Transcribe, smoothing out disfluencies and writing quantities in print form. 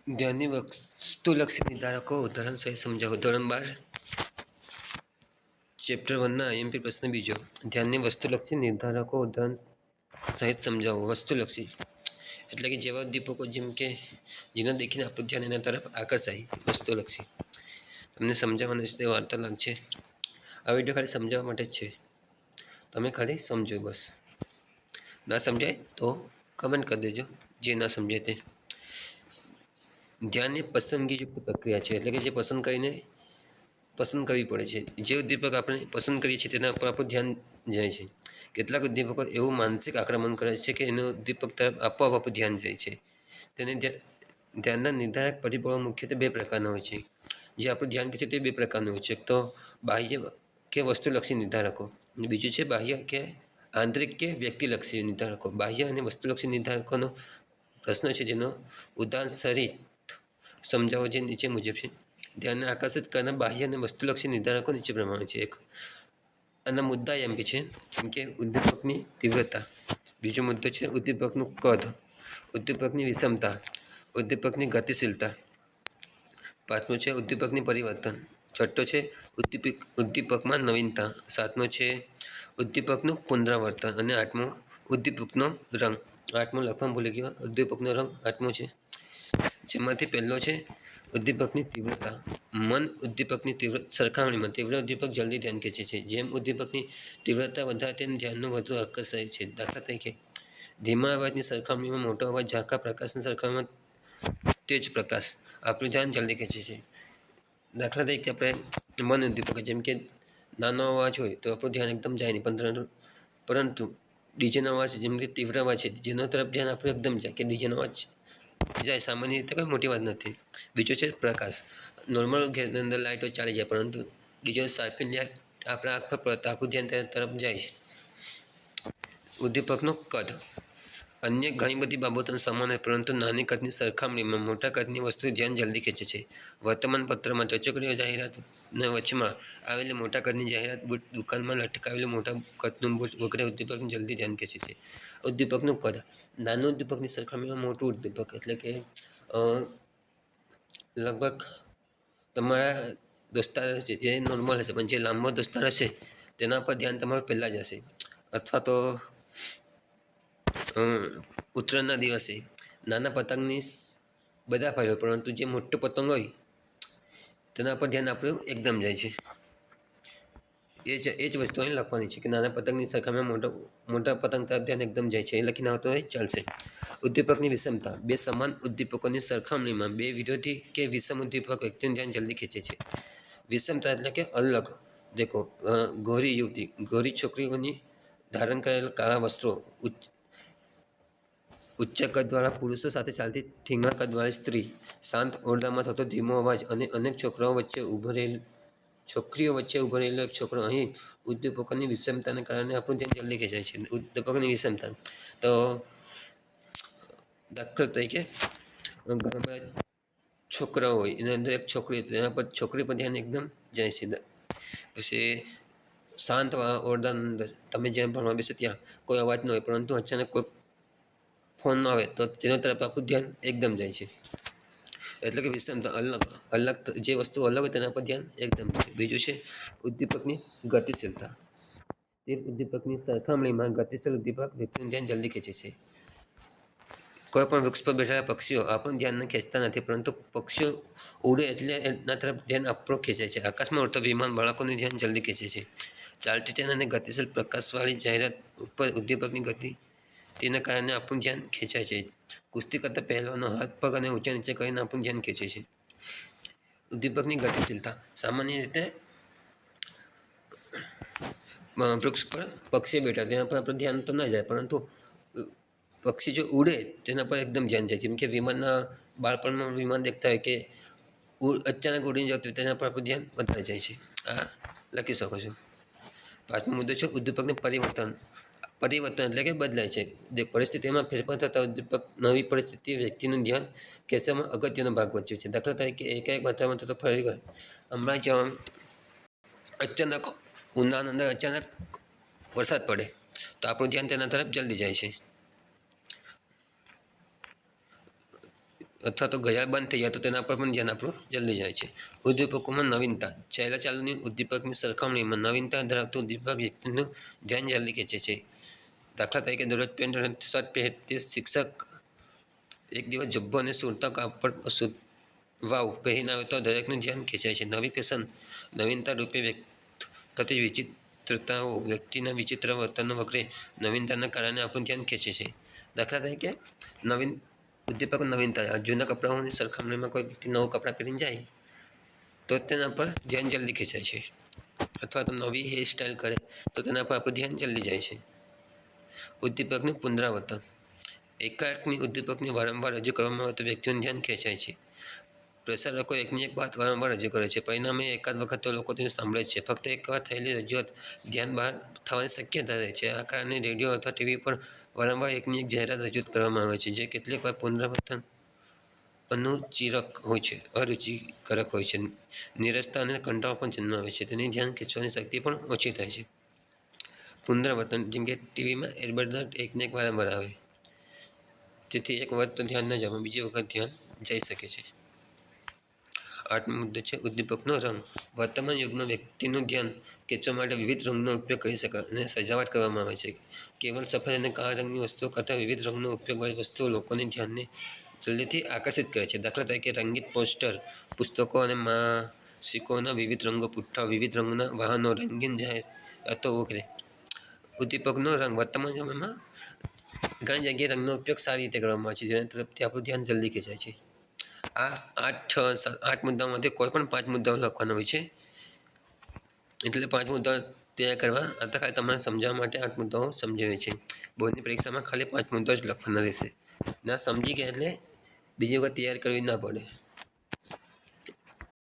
ધ્યાનની વસ્તુલક્ષી નિર્ધારકો ઉદાહરણ સહિત સમજાવો. ધોરણ 12 ચેપ્ટર 1ના આઈએમપી પ્રશ્ન બીજો. ધ્યાનની વસ્તુલક્ષી નિર્ધારકો ઉદાહરણ સહિત સમજાવો. વસ્તુલક્ષી એટલે કે જેવા ઉદ્દીપકો જેમ કે જેને દેખીને આપણું ધ્યાન એના તરફ આકર્ષાય. વસ્તુલક્ષી તમને સમજાવવાનું છે તે વાર્તાલાપ છે. આ વિડીયો ખાલી સમજાવવા માટે જ છે. તમે ખાલી સમજો બસ. ના સમજાય તો કમેન્ટ કરી દેજો જે ના સમજાય તે. ધ્યાન એ પસંદગીયુક્ત પ્રક્રિયા છે, એટલે કે જે પસંદ કરવી પડે છે. જે ઉદ્દીપક આપણે પસંદ કરીએ છીએ તેના પર આપણું ધ્યાન જાય છે. કેટલાક ઉદ્દીપકો એવું માનસિક આક્રમણ કરે છે કે એનું ઉદ્દીપક તરફ આપોઆપ આપણું ધ્યાન જાય છે. તેને ધ્યાનના નિર્ધારક પરિબળો મુખ્યત્વે બે પ્રકારના હોય છે. જે આપણું ધ્યાન કે છે તે બે પ્રકારનું હોય છે. એક તો બાહ્ય કે વસ્તુલક્ષી નિર્ધારકો, અને બીજું છે બાહ્ય કે આંતરિક કે વ્યક્તિલક્ષી નિર્ધારકો. બાહ્ય અને વસ્તુલક્ષી નિર્ધારકોનો પ્રશ્ન છે જેનો ઉદાહરણ સહિત સમજાવો જે નીચે મુજબ છે. ધ્યાનને આકર્ષિત કરનાર બાહ્ય અને વસ્તુલક્ષી નિર્ધારકો નીચે પ્રમાણે છે. એક આના મુદ્દા એમ છે જેમ કે ઉદ્દીપકની તીવ્રતા. બીજો મુદ્દો છે ઉદ્દીપકનું કદ, ઉદ્દીપકની વિષમતા, ઉદ્દીપકની ગતિશીલતા. પાંચમો છે ઉદ્દીપકની પરિવર્તન. છઠ્ઠો છે ઉદ્દીપકમાં નવીનતા. સાતમો છે ઉદ્દીપકનું પુનરાવર્તન. અને આઠમો ઉદ્દીપકનો રંગ. આઠમો લખવાનું ભૂલી ગયો. ઉદ્દીપકનો રંગ આઠમો છે, જેમાંથી પહેલો છે ઉદ્દીપકની તીવ્રતા. મન ઉદ્દીપકની સરખામણીમાં તીવ્ર ઉદ્દીપક જલ્દી ધ્યાન ખેંચે છે. જેમ ઉદ્દીપકની તીવ્રતા વધારે તેમ ધ્યાનનું વધુ આકર્ષાય છે. દાખલા તરીકે ધીમા અવાજની સરખામણીમાં મોટો અવાજ, ઝાંખા પ્રકાશની સરખામણીમાં તેજ પ્રકાશ આપણું ધ્યાન જલ્દી ખેંચે છે. દાખલા તરીકે આપણે મન ઉદ્દીપક જેમ કે નાનો અવાજ હોય તો આપણું ધ્યાન એકદમ જાય નહીં, પરંતુ ડીજેનો અવાજ જેમ કે તીવ્ર અવાજ છે જેનો તરફ ધ્યાન આપણું એકદમ જાય કે ડીજેનો અવાજ જાય. સામાન્ય રીતે કોઈ મોટી વાત નથી. બીજો છે પ્રકાશ. નોર્મલ ઘેરની અંદર લાઇટો ચાલી જાય, પરંતુ બીજો શાર્પિન લાઇટ આપણા આંખ પર પડતા આપણું ધ્યાન તેના તરફ જાય છે. ઉદ્દીપકનું કદ. અન્ય ઘણી બધી બાબતોનો સમાન હોય, પરંતુ નાની કદની સરખામણીમાં મોટા કદની વસ્તુ ધ્યાન જલ્દી ખેંચે છે. વર્તમાનપત્રમાં ટચુકડીઓ જાહેરાતના વચમાં આવેલી મોટા કદની જાહેરાત, બુટ દુકાનમાં લટકાવેલું મોટા કદનું બુટ વગેરે ઉદ્દીપકને જલ્દી ધ્યાન ખેંચે છે. ઉદ્દીપકનું કદ. નાનું ઉદ્દીપકની સરખામણીમાં મોટું ઉદ્દીપક એટલે કે લગભગ તમારા દોસ્તાર છે જે નોર્મલ હશે, પણ જે લાંબો દોસ્તાર હશે તેના પર ધ્યાન તમારું પહેલાં જ હશે. અથવા તો ઉત્તરાયણના દિવસે નાના પતંગની બધા ફાય હોય, પરંતુ જે મોટો પતંગ હોય તેના પર ધ્યાન આપણું એકદમ જાય છે. એ જ વસ્તુ અહીં લખવાની છે કે નાના પતંગની સરખામણીમાં મોટા પતંગ તરફ ધ્યાન એકદમ જાય છે. એ લખીને આવતો હોય ચાલશે. ઉદ્દીપકની વિષમતા. બે સમાન ઉદ્દીપકોની સરખામણીમાં બે વિરોધી કે વિષમ ઉદ્દીપક વ્યક્તિનું ધ્યાન જલ્દી ખેંચે છે. વિષમતા એટલે કે અલગ. દેખો, ગોરી યુવતી, ગોરી છોકરીઓની ધારણ કરેલ કાળા વસ્ત્રો, ઉચ્ચ કદવાળા પુરુષો સાથે ચાલતી ઠીંગા કદવાળી સ્ત્રી, શાંત ઓરડામાં થતો ધીમો અવાજ અને અનેક છોકરીઓ વચ્ચે ઊભો રહેલો એક છોકરો. અહીં ઉદ્દીપકોની વિષમતાને કારણે આપણું ધ્યાન જલ્દી ખેંચાય છે. ઉદ્દીપકોની વિષમતા તો દાખલા તરીકે ઘણા બધા છોકરાઓ હોય, એના અંદર એક છોકરી, તેના પર છોકરી પર ધ્યાન એકદમ જાય છે. પછી શાંત ઓરડાની અંદર તમે જ્યાં ભણવા બેસો ત્યાં કોઈ અવાજ ન હોય, પરંતુ અચાનક કોઈ ફોન આવે તો તેના તરફ આપણું ધ્યાન એકદમ જાય છે. એટલે કે વિષમતા અલગ જે વસ્તુ અલગ હોય તેના પર ધ્યાન એકદમ જાય. બીજું છે ઉદ્દીપકની ગતિશીલતા. સ્થિર ઉદ્દીપકની સરખામણીમાં ગતિશીલ ઉદ્દીપક વ્યક્તિનું ધ્યાન જલ્દી ખેંચે છે. કોઈ પણ વૃક્ષ પર બેઠેલા પક્ષીઓ આપણું ધ્યાન ખેંચતા નથી, પરંતુ પક્ષીઓ ઉડે એટલે એના તરફ ધ્યાન આપણું ખેંચાય છે. આકાશમાં ઉડતા વિમાન બાળકોનું ધ્યાન જલ્દી ખેંચે છે. ચાલતી ટ્રેન અને ગતિશીલ પ્રકાશવાળી જાહેરાત ઉપર ઉદ્દીપકની ગતિ તેના કારણે આપણું ધ્યાન ખેંચાય છે. કુસ્તી કરતા પહેલવાનો હાથ પગ અને ઊંચા નીચે કરીને આપણું ધ્યાન ખેંચે છે. ઉદ્દીપકની ગતિશીલતા. સામાન્ય રીતે વૃક્ષ પર પક્ષી બેઠા તેના પર આપણું ધ્યાન તો ના જાય, પરંતુ પક્ષી જો ઉડે તેના પર એકદમ ધ્યાન જાય. જેમ કે વિમાનના બાળપણમાં વિમાન દેખતા હોય કે અચાનક ઉડીને જતું તેના પર આપણું ધ્યાન વધારે જાય છે. આ લખી શકો છો. પાંચમો મુદ્દો છે ઉદ્દીપકનું પરિવર્તન. પરિવર્તન એટલે કે બદલાય છે. પરિસ્થિતિમાં ફેરફાર થતા ઉદ્દીપક નવી પરિસ્થિતિ વ્યક્તિનું ધ્યાન ખેંચવામાં અગત્યનો ભાગ ભજવે છે. દાખલા તરીકે એકાએક વાતાવરણ થતો ફરી હમણાં જ અચાનક ઉનાળાની અંદર અચાનક વરસાદ પડે તો આપણું ધ્યાન તેના તરફ જલ્દી જાય છે. અથવા તો ઘડિયાળ બંધ થઈ જાય તો તેના પર પણ ધ્યાન આપણું જલ્દી જાય છે. ઉદ્દીપકોમાં નવીનતા. ચાલની ઉદ્દીપકની સરખામણીમાં નવીનતા ધરાવતું ઉદ્દીપક વ્યક્તિનું ધ્યાન જલ્દી ખેંચે છે. દાખલા તરીકે દરરોજ પેન્ટ અને શર્ટ પહેરતી શિક્ષક એક દિવસ જબ્બો અને સુરતા કાપડ વાવ પહેરીને આવે તો દરેકનું ધ્યાન ખેંચાય છે. નવી ફેશન નવીનતા રૂપે વ્યક્ત થતી વિચિત્રતાઓ વ્યક્તિના વિચિત્ર વર્તનો વગેરે નવીનતાના કારણે આપણું ધ્યાન ખેંચે છે. દાખલા તરીકે નવીન ઉદ્દીપક નવીનતા જૂના કપડાઓની સરખામણીમાં કોઈ વ્યક્તિ નવું કપડાં પહેરીને જાય તો તેના પર ધ્યાન જલ્દી ખેંચાય છે. અથવા તો નવી હેર સ્ટાઇલ કરે તો તેના પર આપણું ધ્યાન જલ્દી જાય છે. ઉદ્દીપકનું પુનરાવર્તન. એકાએકની ઉદ્દીપકને વારંવાર રજૂ કરવામાં આવે તો વ્યક્તિનું ધ્યાન ખેંચાય છે. પ્રસારકો એકની એક વાત વારંવાર રજૂ કરે છે, પરિણામે એકાદ વખત તો લોકો તેને સાંભળે જ છે. ફક્ત એકવાર થયેલી રજૂઆત ધ્યાન બહાર થવાની શક્યતા રહે છે. આ કારણે રેડિયો અથવા ટીવી પર વારંવાર એકની એક જાહેરાત રજૂ કરવામાં આવે છે, જે કેટલીકવાર પુનરાવર્તન અરુચિકારક હોય છે. નીરસતા અને કંટાળો પણ જન્માવે છે. તેની ધ્યાન ખેંચવાની શક્તિ પણ ઓછી થાય છે. પુનરાવર્તન જેમ કે ટીવીમાં એડવર્ટાઇઝ એકને એક વારંવાર આવે, તેથી એક વખત તો ધ્યાન ન જવામાં બીજી વખત ધ્યાન જઈ શકે છે. 8મો મુદ્દો છે ઉદ્દીપકનો રંગ. વર્તમાન યુગમાં વ્યક્તિનું ધ્યાન ખેંચવા માટે વિવિધ રંગનો ઉપયોગ કરી શકાય અને સજાવટ કરવામાં આવે છે. કેવળ સફેદ અને કાળા રંગની વસ્તુઓ કરતાં વિવિધ રંગનો ઉપયોગવાળી વસ્તુઓ લોકોની ધ્યાનને જલ્દીથી આકર્ષિત કરે છે. દાખલા તરીકે રંગીન પોસ્ટર, પુસ્તકો અને માસિકોના વિવિધ રંગો, પુઠ્ઠા, વિવિધ રંગના વાહનો, રંગીન જાહેરાતો વગેરે. ઉદ્દીપકનો રંગ. વર્તમાન સમયમાં ઘણી જગ્યાએ રંગનો ઉપયોગ સારી રીતે કરવામાં આવે છે, જેના તરફથી આપણું ધ્યાન જલ્દી ખેંચાય છે. આ 8 મુદ્દાઓમાંથી કોઈ પણ 5 મુદ્દાઓ લખવાના હોય છે. એટલે 5 મુદ્દાઓ તૈયાર કરવા આ ખાલી તમારે સમજાવવા માટે 8 મુદ્દાઓ સમજાવે છે. બોર્ડની પરીક્ષામાં ખાલી 5 મુદ્દાઓ જ લખવાના રહેશે. ના સમજી ગયા એટલે બીજી વખત તૈયાર કરવી ના પડે.